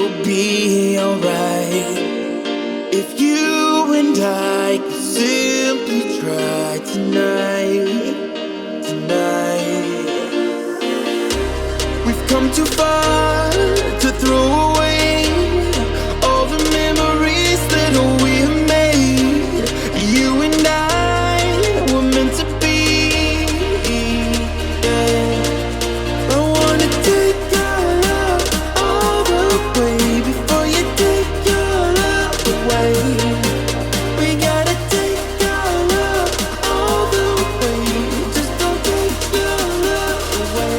will be alright if you and I could simply try tonight. We've come too far to throw away all the memories that we have made. You and I were meant to be. Yeah. I wanna take your love all the way before you take your love away. We gotta take your love all the way. Just don't take your love away.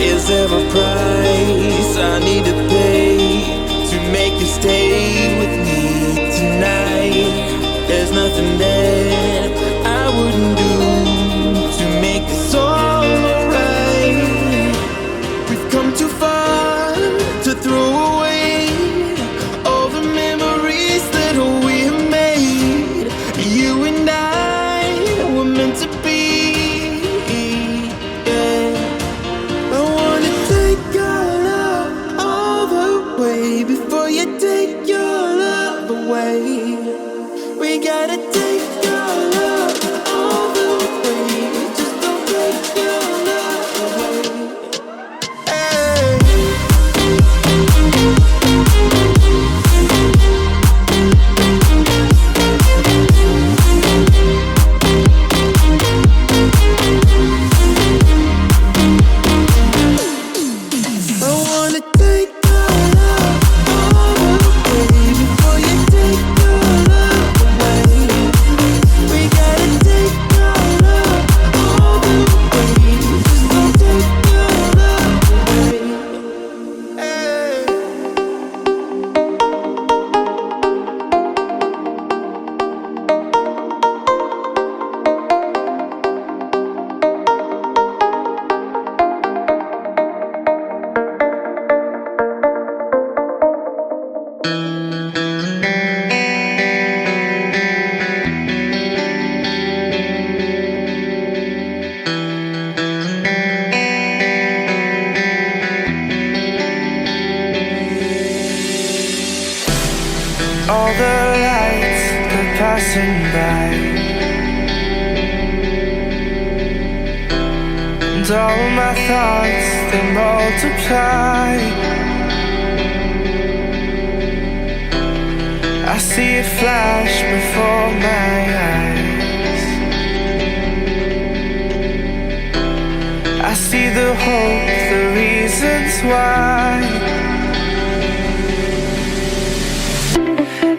Is there a price I need to pay to make you stay with me tonight? There's nothing that I wouldn't do to make this all alright. We've come too far to throw away all the memories that we have made. You and I were meant to be. Before you take your love away, we gotta take your love all the way. Just don't take your love away. I wanna take your love all the way before you take your love away. We gotta take your love all the way. Just don't take your love away. All the lights go passing by, and all my thoughts, they multiply. I see it flash before my eyes. I see the hope, the reasons why.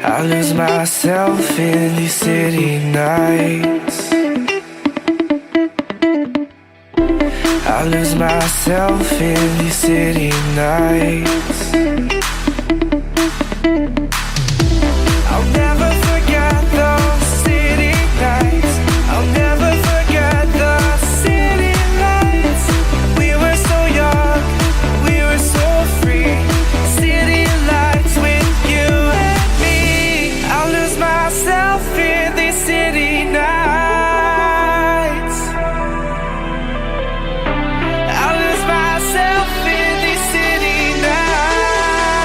I lose myself in these city nights. I lose myself in these city nights. I'll never forget those city nights. I'll never forget the city lights. We were so young, we were so free. City lights with you and me. I'll lose myself in these city nights. I'll lose myself in these city nights.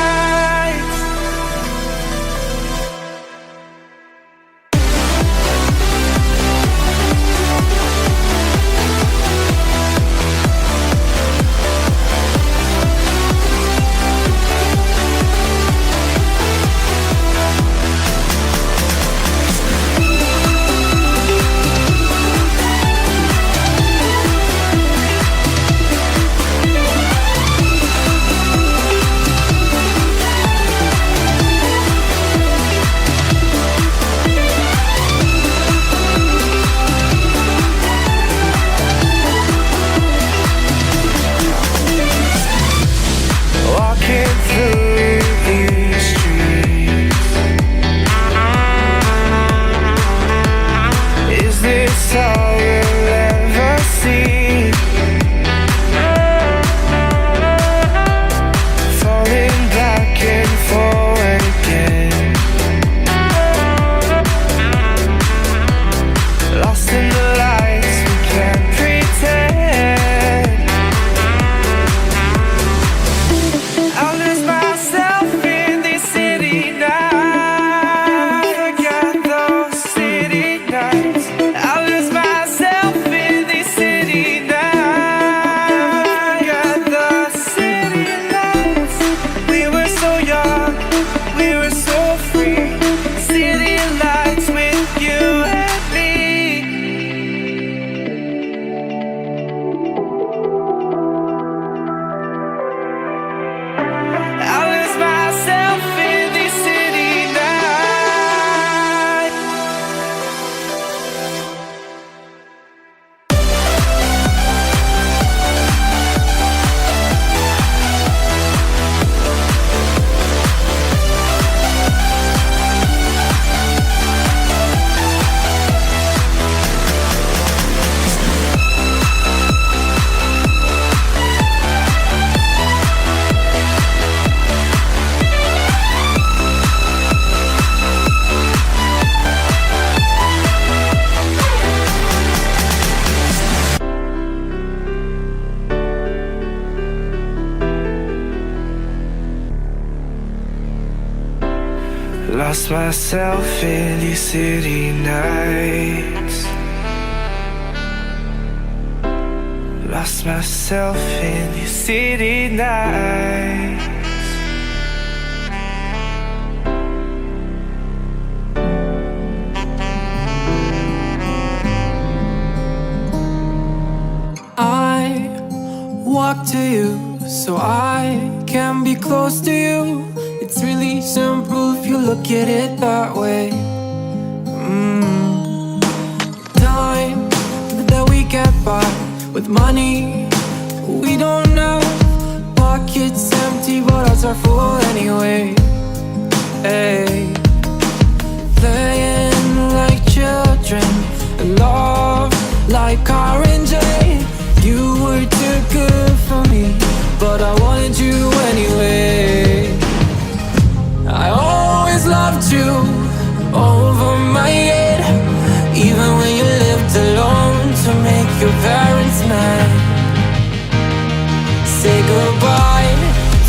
Lost myself in these city nights. Lost myself in these city nights. I walk to you so I can be close to you. It's really simple if you look at it that way. Time that we get by with money we don't know. Pockets empty but hearts are full anyway. Hey. Playing like children and love like R&J. You were too good for me, but I wanted you anyway. I always loved you over my head, even when you lived alone to make your parents mad. Say goodbye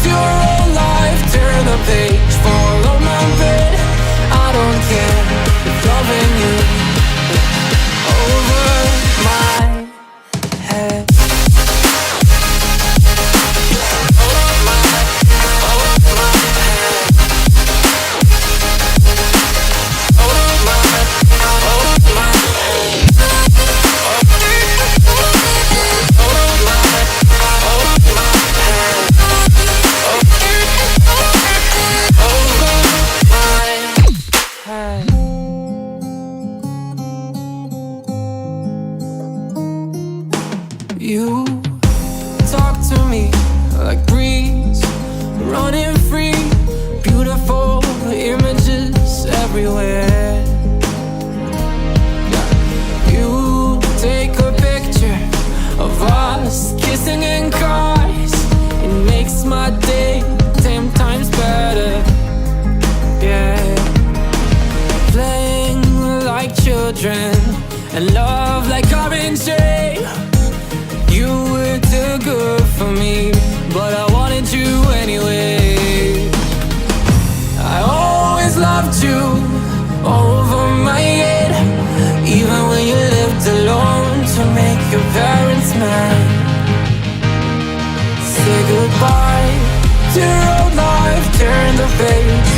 to your old life, turn the page, follow my bed. I don't care if loving you over my head. You talk to me like breeze, running free, beautiful images everywhere. You take a picture of us kissing in cars, it makes my day 10 times better. Yeah, playing like children and love like R&J. You were too good for me, but I wanted you anyway. I always loved you over my head, even when you lived alone to make your parents mad. Say goodbye to your old life, turn the page,